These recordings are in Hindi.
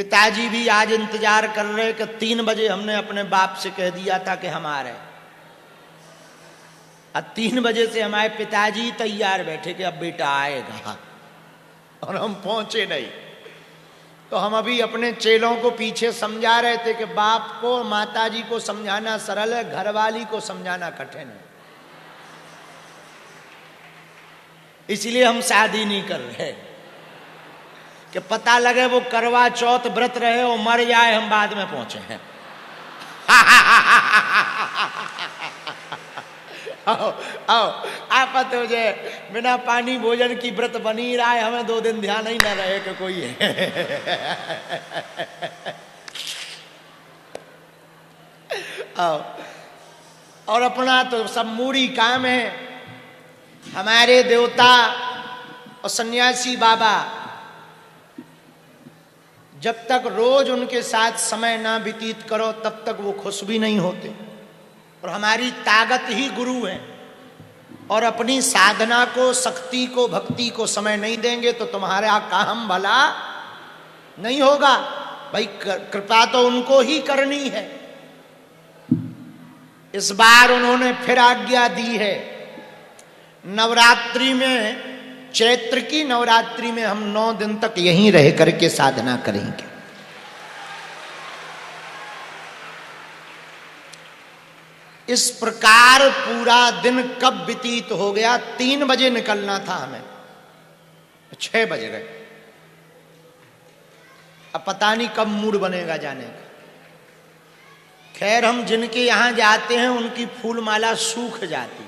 पिताजी भी आज इंतजार कर रहे कि 3 बजे हमने अपने बाप से कह दिया था कि हम आ रहे हैं। अब 3 बजे से हमारे पिताजी तैयार बैठे कि अब बेटा आएगा, और हम पहुंचे नहीं। तो हम अभी अपने चेलों को पीछे समझा रहे थे कि बाप को माताजी को समझाना सरल है, घरवाली को समझाना कठिन है। इसलिए हम शादी नहीं कर रहे कि पता लगे वो करवा चौथ व्रत रहे और मर जाए, हम बाद में पहुंचे हैं। आओ आओ, आप तुझे बिना पानी भोजन की व्रत बनी रहा है, हमें 2 दिन ध्यान ही ना रहे कि कोई है। आओ, और अपना तो सब मूरी काम है। हमारे देवता और सन्यासी बाबा जब तक रोज उनके साथ समय ना व्यतीत करो तब तक वो खुश भी नहीं होते। और हमारी ताकत ही गुरु है, और अपनी साधना को, शक्ति को, भक्ति को समय नहीं देंगे तो तुम्हारा काम भला नहीं होगा। भाई कृपा तो उनको ही करनी है। इस बार उन्होंने फिर आज्ञा दी है, नवरात्रि में, चैत्र की नवरात्रि में हम 9 दिन तक यहीं रह करके साधना करेंगे। इस प्रकार पूरा दिन कब व्यतीत हो गया। 3 बजे निकलना था हमें, 6 बज गए। अब पता नहीं कब मूड बनेगा जाने का। खैर, हम जिनके यहां जाते हैं उनकी फूलमाला सूख जाती,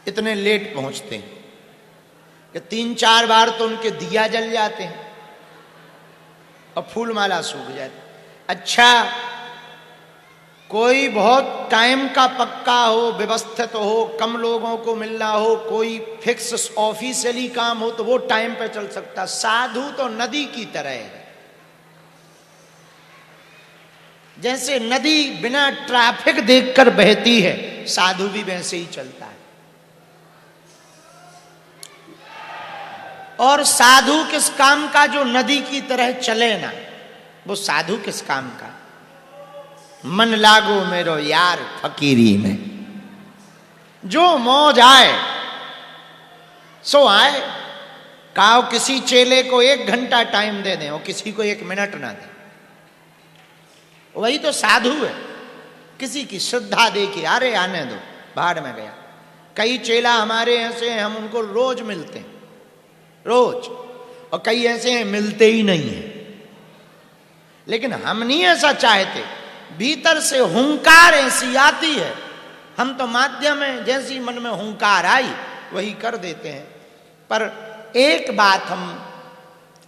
इतने लेट पहुंचते हैं कि 3-4 बार तो उनके दिया जल जाते हैं और फूलमाला सूख जाती। अच्छा, कोई बहुत टाइम का पक्का हो, व्यवस्थित हो, कम लोगों को मिलना हो, कोई फिक्स ऑफिशियली काम हो तो वो टाइम पे चल सकता। साधु तो नदी की तरह है। जैसे नदी बिना ट्रैफिक देखकर बहती है, साधु भी वैसे ही चलता है। और साधु किस काम का जो नदी की तरह चले ना, वो साधु किस काम का। मन लागो मेरो यार फकीरी में, जो मौज आए सो आए। काओ किसी चेले को 1 घंटा टाइम दे दें और किसी को 1 मिनट ना दें, वही तो साधु है। किसी की श्रद्धा देखिए, अरे आने दो, भाड़ में गया। कई चेला हमारे ऐसे हैं, हम उनको रोज मिलते हैं, रोज, और कई ऐसे हैं मिलते ही नहीं है। लेकिन हम नहीं ऐसा चाहते, भीतर से हुंकार ऐसी आती है, हम तो माध्यम है, जैसी मन में हुंकार आई वही कर देते हैं। पर एक बात, हम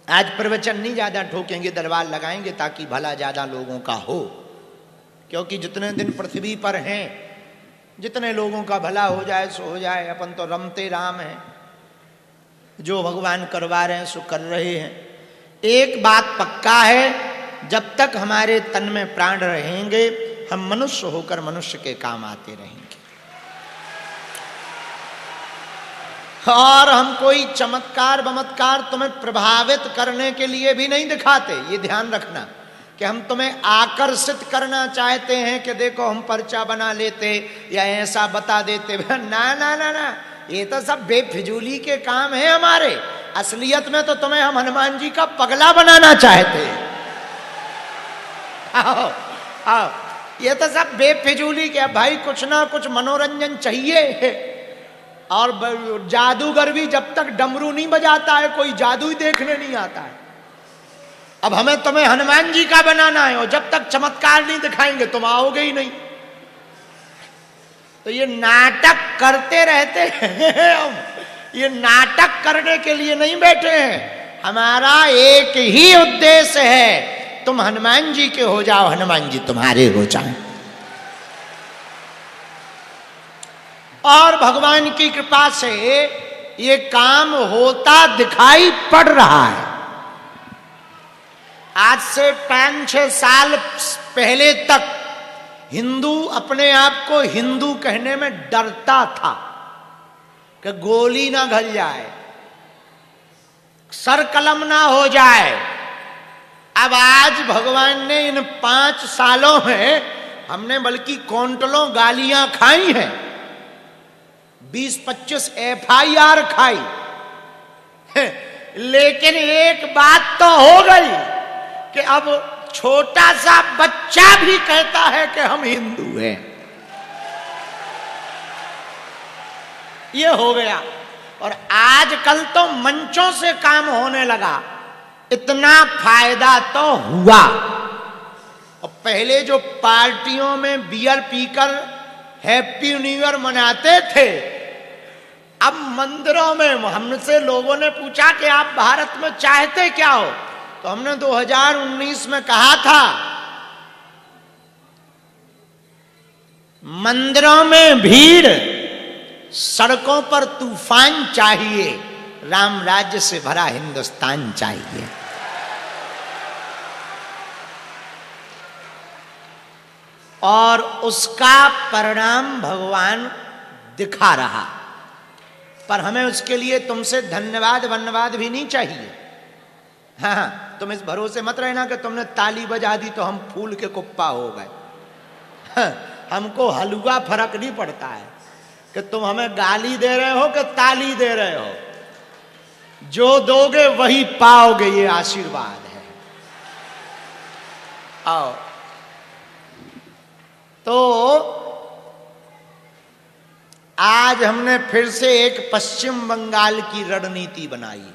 आज प्रवचन नहीं ज्यादा ठोकेंगे, दरबार लगाएंगे ताकि भला ज्यादा लोगों का हो, क्योंकि जितने दिन पृथ्वी पर हैं, जितने लोगों का भला हो जाए सो हो जाए। अपन तो रमते राम हैं, जो भगवान करवा रहे हैं सो कर रहे हैं। एक बात पक्का है, जब तक हमारे तन में प्राण रहेंगे हम मनुष्य होकर मनुष्य के काम आते रहेंगे। और हम कोई चमत्कार बमत्कार तुम्हें प्रभावित करने के लिए भी नहीं दिखाते, ये ध्यान रखना, कि हम तुम्हें आकर्षित करना चाहते हैं कि देखो हम पर्चा बना लेते या ऐसा बता देते। ना ना ना ना, ये तो सब बेफिजूली के काम है हमारे। असलियत में तो तुम्हें हम हनुमान जी का पगला बनाना चाहते हैं। आओ आओ, ये तो सब बेफिजूली के। भाई कुछ ना कुछ मनोरंजन चाहिए। और जादूगर भी जब तक डमरू नहीं बजाता है कोई जादू ही देखने नहीं आता है। अब हमें तुम्हें हनुमान जी का बनाना है, और जब तक चमत्कार नहीं दिखाएंगे तुम आओगे ही नहीं। तो ये नाटक करते रहते हैं हम, ये नाटक करने के लिए नहीं बैठे हैं। हमारा एक ही उद्देश्य है, तुम हनुमान जी के हो जाओ, हनुमान जी तुम्हारे हो जाए। और भगवान की कृपा से ये काम होता दिखाई पड़ रहा है। आज से 5-6 साल पहले तक हिंदू अपने आप को हिंदू कहने में डरता था कि गोली ना घल जाए, सर कलम ना हो जाए, अब आज भगवान ने इन 5 सालों में हमने बल्कि क्विंटलों गालियां खाई हैं, 20-25 FIR खाई, लेकिन एक बात तो हो गई कि अब छोटा सा बच्चा भी कहता है कि हम हिंदू हैं। ये हो गया। और आजकल तो मंचों से काम होने लगा, इतना फायदा तो हुआ। और पहले जो पार्टियों में बियर पीकर हैप्पी न्यू ईयर मनाते थे, अब मंदिरों में हमसे लोगों ने पूछा कि आप भारत में चाहते क्या हो, तो हमने 2019 में कहा था मंदिरों में भीड़, सड़कों पर तूफान चाहिए, राम राज्य से भरा हिंदुस्तान चाहिए। और उसका परिणाम भगवान दिखा रहा। पर हमें उसके लिए तुमसे धन्यवाद वन्यवाद भी नहीं चाहिए। हाँ, तुम इस भरोसे मत रहना कि तुमने ताली बजा दी तो हम फूल के कुप्पा हो गए। हाँ, हमको हलवा फर्क नहीं पड़ता है कि तुम हमें गाली दे रहे हो कि ताली दे रहे हो, जो दोगे वही पाओगे, ये आशीर्वाद है। आओ, तो आज हमने फिर से एक पश्चिम बंगाल की रणनीति बनाई है।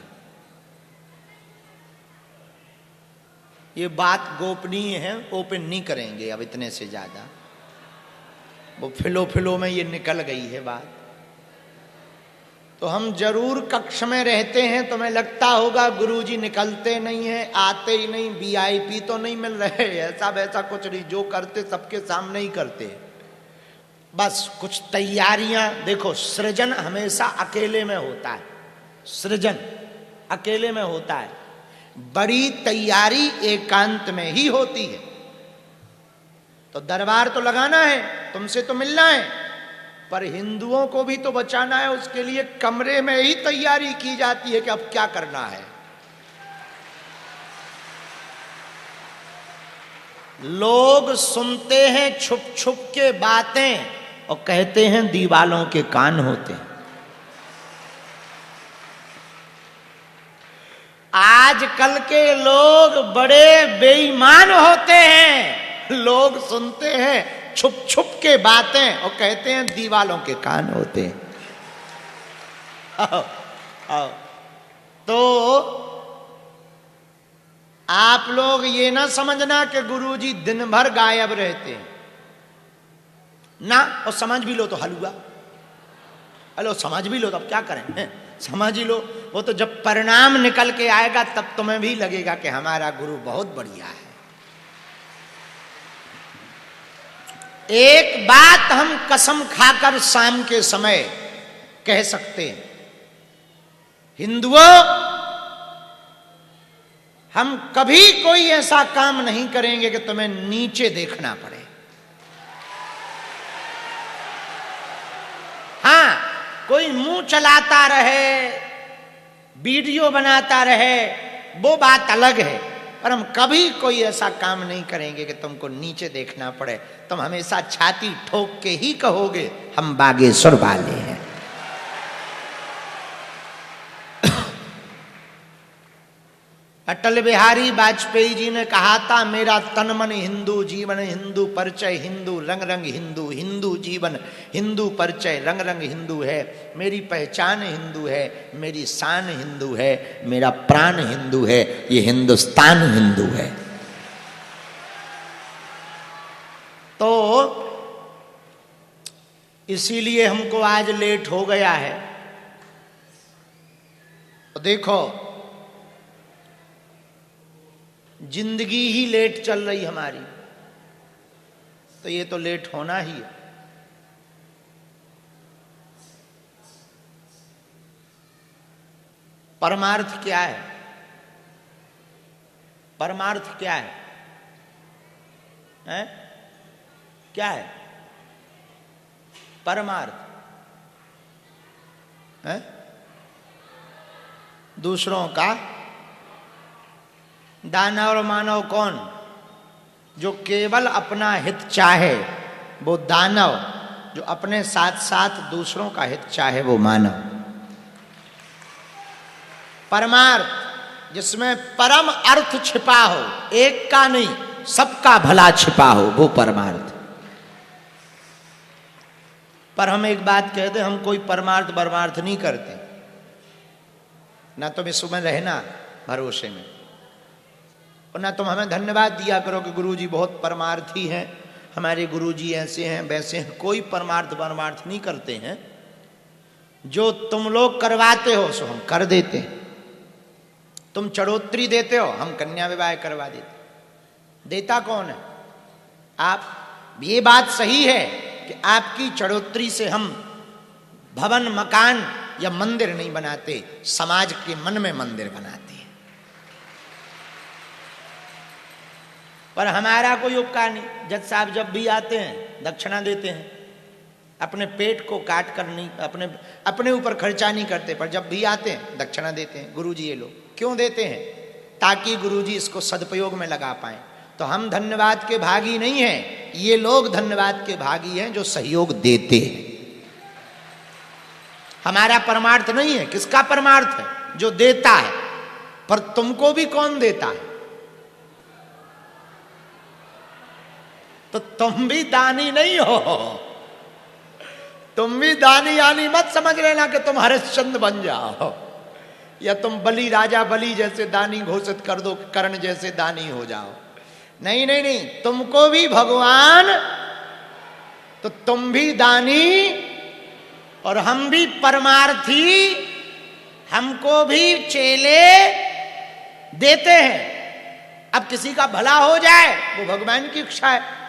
ये बात गोपनीय है, ओपन नहीं करेंगे अब इतने से ज्यादा, वो फिलो में ये निकल गई है बात। तो हम जरूर कक्ष में रहते हैं, तुम्हें लगता होगा गुरुजी निकलते नहीं हैं, आते ही नहीं, VIP तो नहीं मिल रहे, ऐसा वैसा कुछ नहीं, जो करते सबके सामने ही करते, बस कुछ तैयारियां। देखो, सृजन हमेशा अकेले में होता है, सृजन अकेले में होता है, बड़ी तैयारी एकांत में ही होती है। तो दरबार तो लगाना है, तुमसे तो मिलना है, पर हिंदुओं को भी तो बचाना है, उसके लिए कमरे में ही तैयारी की जाती है कि अब क्या करना है। लोग सुनते हैं छुप छुप के बातें और कहते हैं दीवालों के कान होते हैं। आजकल के लोग बड़े बेईमान होते हैं, लोग सुनते हैं छुप छुप के बातें और कहते हैं दीवालों के कान होते हैं। आओ, आओ। तो आप लोग ये ना समझना कि गुरुजी दिन भर गायब रहते हैं ना, और समझ भी लो तो हलवा, हेलो समझ भी लो तो अब क्या करें, समझ ही लो। वो तो जब परिणाम निकल के आएगा तब तुम्हें भी लगेगा कि हमारा गुरु बहुत बढ़िया है। एक बात हम कसम खाकर शाम के समय कह सकते हैं, हिंदुओं, हम कभी कोई ऐसा काम नहीं करेंगे कि तुम्हें नीचे देखना पड़े। हाँ, कोई मुंह चलाता रहे, वीडियो बनाता रहे, वो बात अलग है, पर हम कभी कोई ऐसा काम नहीं करेंगे कि तुमको नीचे देखना पड़े। तुम हमेशा छाती ठोक के ही कहोगे हम बागेश्वर वाले हैं। अटल बिहारी वाजपेयी जी ने कहा था, मेरा तन मन हिंदू, जीवन हिंदू, परिचय हिंदू, रंग रंग हिंदू, हिंदू जीवन हिंदू परिचय, रंग रंग हिंदू है, मेरी पहचान हिंदू है, मेरी शान हिंदू है, मेरा प्राण हिंदू है, ये हिंदुस्तान हिंदू है। तो इसीलिए हमको आज लेट हो गया है। तो देखो, जिंदगी ही लेट चल रही हमारी, तो ये तो लेट होना ही है। परमार्थ क्या है? परमार्थ क्या है? हैं? क्या है परमार्थ? हैं? दूसरों का दानव और मानव कौन? जो केवल अपना हित चाहे वो दानव, जो अपने साथ साथ दूसरों का हित चाहे वो मानव। परमार्थ जिसमें परम अर्थ छिपा हो, एक का नहीं सबका भला छिपा हो, वो परमार्थ। पर हम एक बात कहते, हम कोई परमार्थ नहीं करते, ना तुम इसमें रहना भरोसे में, और ना तुम हमें धन्यवाद दिया करो कि गुरुजी बहुत परमार्थी हैं, हमारे गुरुजी ऐसे हैं वैसे हैं। कोई परमार्थ नहीं करते हैं। जो तुम लोग करवाते हो सो हम कर देते हैं। तुम चढ़ोतरी देते हो, हम कन्या विवाह करवा देते। देता कौन है? आप। ये बात सही है कि आपकी चढ़ोतरी से हम भवन मकान या मंदिर नहीं बनाते, समाज के मन में मंदिर बनाते हैं। पर हमारा कोई उपकार नहीं। जज साहब जब भी आते हैं दक्षिणा देते हैं, अपने पेट को काट कर नहीं, अपने ऊपर खर्चा नहीं करते, पर जब भी आते हैं दक्षिणा देते हैं। गुरुजी ये लो। क्यों देते हैं? ताकि गुरुजी इसको सदुपयोग में लगा पाए। तो हम धन्यवाद के भागी नहीं हैं, ये लोग धन्यवाद के भागी हैं जो सहयोग देते हैं। हमारा परमार्थ नहीं है। किसका परमार्थ है? जो देता है। पर तुमको भी कौन देता है? तो तुम भी दानी नहीं हो। तुम भी दानी यानी मत समझ लेना कि तुम हरिश्चंद्र बन जाओ, या तुम बलि राजा बलि जैसे दानी घोषित कर दो, कर्ण जैसे दानी हो जाओ। नहीं नहीं नहीं, तुमको भी भगवान, तो तुम भी दानी और हम भी परमार्थी, हमको भी चेले देते हैं। अब किसी का भला हो जाए वो भगवान की इच्छा है।